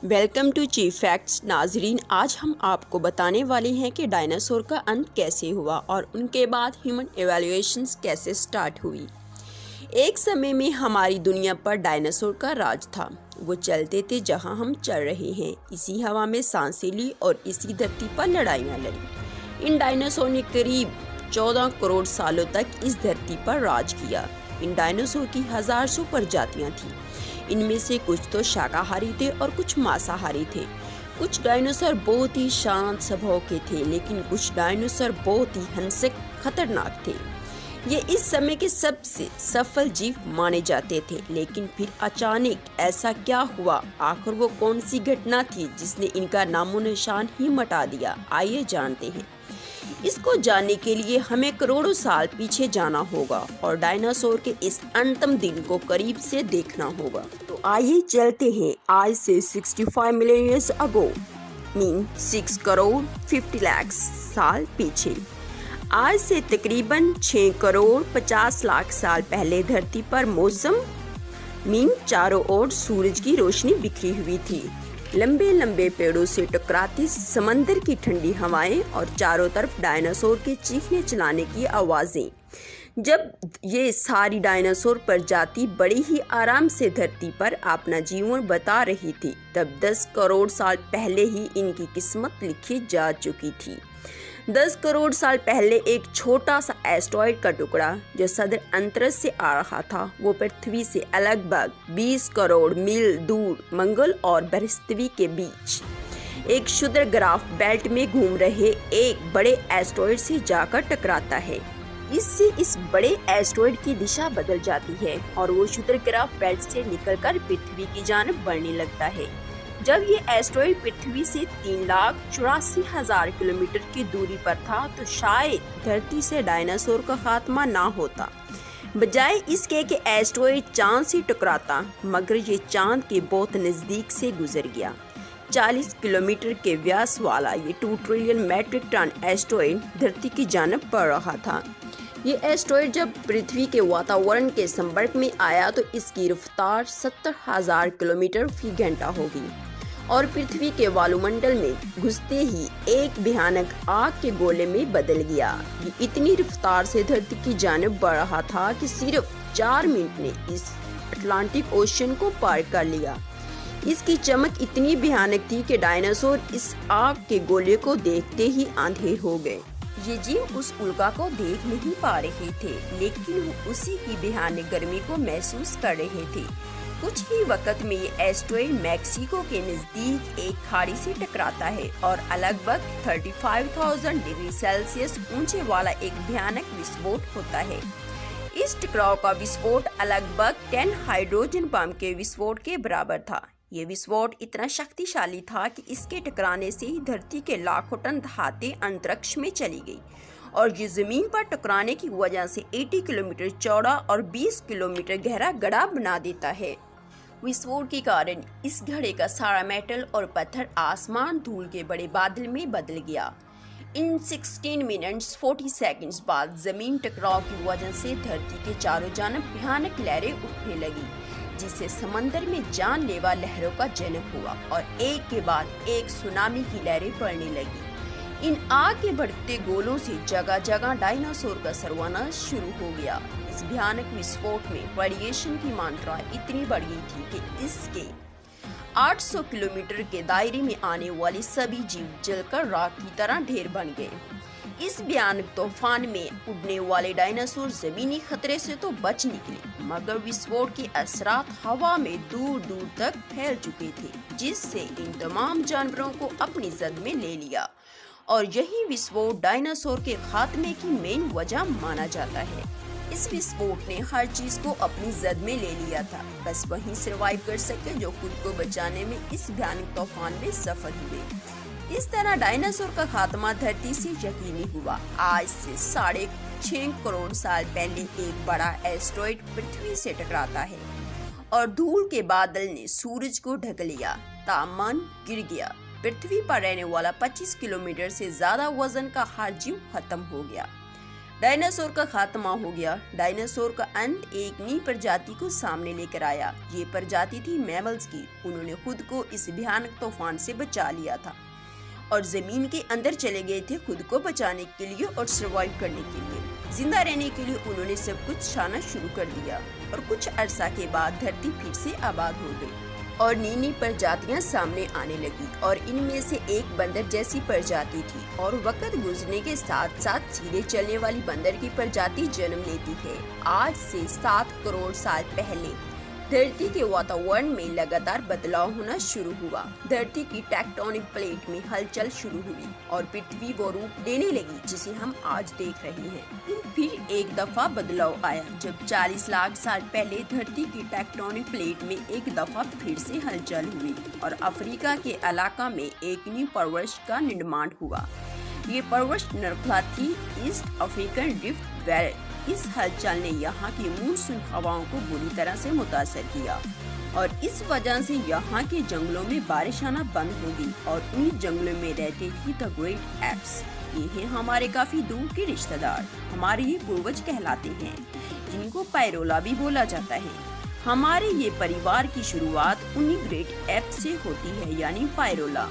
Welcome to chief facts. नाजरीन, आज हम आपको बताने वाले हैं कि डायनासोर का अंत कैसे हुआ और उनके बाद ह्यूमन एवेल्युएशंस कैसे स्टार्ट हुई। एक समय में हमारी दुनिया पर डायनासोर का राज था। वो चलते थे जहां हम चल रहे हैं, इसी हवा में सांसें ली और इसी धरती पर लड़ाइयाँ लड़ी। इन डायनासोर ने करीब 14 करोड़ सालों तक इस धरती पर राज किया। इन डायनासोर की हजारों प्रजातियाँ थीं। इनमें से कुछ तो शाकाहारी थे और कुछ मांसाहारी थे। कुछ डायनासोर बहुत ही शांत स्वभाव के थे, लेकिन कुछ डायनासोर बहुत ही हिंसक खतरनाक थे। ये इस समय के सबसे सफल जीव माने जाते थे। लेकिन फिर अचानक ऐसा क्या हुआ? आखिर वो कौन सी घटना थी जिसने इनका नामो निशान ही मिटा दिया? आइए जानते हैं। इसको जानने के लिए हमें करोड़ों साल पीछे जाना होगा और डायनासोर के इस अंतिम दिन को करीब से देखना होगा। तो आइए चलते हैं आज से 65 million years ago, mean 6 crore 50 lakh साल पीछे। आज से तकरीबन 6 करोड़ 50 लाख साल पहले धरती पर मौसम मीन चारों ओर सूरज की रोशनी बिखरी हुई थी। लंबे लंबे पेड़ों से टकराती समंदर की ठंडी हवाएं और चारों तरफ डायनासोर के चीखने चलाने की आवाजें। जब ये सारी डायनासोर प्रजाति बड़ी ही आराम से धरती पर अपना जीवन बता रही थी, तब 10 करोड़ साल पहले ही इनकी किस्मत लिखी जा चुकी थी। 10 करोड़ साल पहले एक छोटा सा एस्टेरॉयड का टुकड़ा जो सदर अंतरिक्ष से आ रहा था, वो पृथ्वी से लगभग 20 करोड़ मील दूर मंगल और बृहस्पति के बीच एक क्षुद्र ग्राफ बेल्ट में घूम रहे एक बड़े एस्टेरॉयड से जाकर टकराता है। इससे इस बड़े एस्टेरॉयड की दिशा बदल जाती है और वो क्षुद्र ग्राफ बेल्ट से निकलकर पृथ्वी की जानब बढ़ने लगता है। जब ये एस्टेरॉयड पृथ्वी से 3,84,000 किलोमीटर की दूरी पर था, तो शायद धरती से डायनासोर का खात्मा ना होता। बजाय इसके कि एस्टेरॉयड चांद से टकराता, मगर ये चांद के बहुत नज़दीक से गुजर गया। 40 किलोमीटर के व्यास वाला ये 2 ट्रिलियन मैट्रिक टन एस्टेरॉयड धरती की जानब बढ़ रहा था। ये एस्टेरॉयड जब पृथ्वी के वातावरण के संपर्क में आया तो इसकी रफ्तार 70,000 किलोमीटर फी घंटा होगी और पृथ्वी के वायुमंडल में घुसते ही एक भयानक आग के गोले में बदल गया। ये इतनी रफ्तार से धरती की जानब बढ़ रहा था कि सिर्फ 4 मिनट में इस अटलांटिक ओशन को पार कर लिया। इसकी चमक इतनी भयानक थी कि डायनासोर इस आग के गोले को देखते ही आंधे हो गए। ये जीव उस उल्का को देख नहीं पा रहे थे, लेकिन वो उसी की भयानक गर्मी को महसूस कर रहे थे। कुछ ही वक्त में ये एस्टेरॉयड मैक्सिको के नजदीक एक खाड़ी से टकराता है और लगभग 35,000 डिग्री सेल्सियस ऊंचे वाला एक भयानक विस्फोट होता है। इस टकराव का विस्फोट लगभग 10 हाइड्रोजन बम के विस्फोट के बराबर था। ये विस्फोट इतना शक्तिशाली था कि इसके टकराने से ही धरती के लाखों टन धातें अंतरिक्ष में चली गई और ये जमीन पर टकराने की वजह से 80 किलोमीटर चौड़ा और 20 किलोमीटर गहरा गड्ढा बना देता है। विस्फोट के कारण इस घड़े का सारा मेटल और पत्थर आसमान धूल के बड़े बादल में बदल गया। इन 16 मिनट्स 40 सेकंड्स बाद जमीन टकराव की वजह से धरती के चारों जानब भयानक लहरें उठने लगी, जिससे समंदर में जानलेवा लहरों का जन्म हुआ और एक के बाद एक सुनामी की लहरें पड़ने लगी। इन आग के बढ़ते गोलों से जगह जगह डायनासोर का सर्वनाश शुरू हो गया। इस भयानक विस्फोट में रेडिएशन की मात्रा इतनी बढ़ गई थी कि इसके 800 किलोमीटर के दायरे में आने वाले सभी जीव जलकर राख की तरह ढेर बन गए। इस भयानक तूफान में उड़ने वाले डायनासोर जमीनी खतरे से तो बच निकले, मगर विस्फोट के असरात हवा में दूर दूर तक फैल चुके थे, जिससे इन तमाम जानवरों को अपनी जद में ले लिया और यही विस्फोट डायनासोर के खात्मे की मेन वजह माना जाता है। इस विस्फोट ने हर चीज को अपनी जद में ले लिया था, बस वही सर्वाइव कर सके जो खुद को बचाने में इस भयानक तूफान में सफल हुए। इस तरह डायनासोर का खात्मा धरती से यकीनी हुआ। आज से 6.5 करोड़ साल पहले एक बड़ा एस्टेरॉयड पृथ्वी से टकराता है और धूल के बादल ने सूरज को ढक लिया। तापमान गिर गया। पृथ्वी पर रहने वाला 25 किलोमीटर से ज्यादा वजन का हर जीव खत्म हो गया। डायनासोर का खात्मा हो गया। डायनासोर का अंत एक नई प्रजाति को सामने लेकर आया। ये प्रजाति थी मैमल्स की। उन्होंने खुद को इस भयानक तूफान से बचा लिया था और जमीन के अंदर चले गए थे खुद को बचाने के लिए और सरवाइव करने के लिए। जिंदा रहने के लिए उन्होंने सब कुछ छाना शुरू कर दिया और कुछ अरसा के बाद धरती फिर से आबाद हो गई और नई नई प्रजातियां सामने आने लगी और इनमें से एक बंदर जैसी प्रजाति थी। और वक्त गुजरने के साथ साथ सीधे चलने वाली बंदर की प्रजाति जन्म लेती है। आज से 7 करोड़ साल पहले धरती के वातावरण में लगातार बदलाव होना शुरू हुआ। धरती की टेक्टोनिक प्लेट में हलचल शुरू हुई और पृथ्वी वो रूप लेने लगी जिसे हम आज देख रहे हैं। फिर एक दफा बदलाव आया जब 40 लाख साल पहले धरती की टेक्टोनिक प्लेट में एक दफा फिर से हलचल हुई और अफ्रीका के इलाका में एक न्यू पर्वत का निर्माण हुआ। ये पर्वत श्रृंखला थी ईस्ट अफ्रीकन ड्रिफ्ट वैली। इस हलचल ने यहाँ की मानसून हवाओं को बुरी तरह से मुतासर किया और इस वजह से यहाँ के जंगलों में बारिश आना बंद हो गई और उन जंगलों में रहते थे द ग्रेट एप्स। ये हैं हमारे काफी दूर के रिश्तेदार, हमारे ये पूर्वज कहलाते हैं, जिनको पायरोला भी बोला जाता है। हमारे ये परिवार की शुरुआत उन्हीं ग्रेट एप्स से होती है, यानी पायरोला।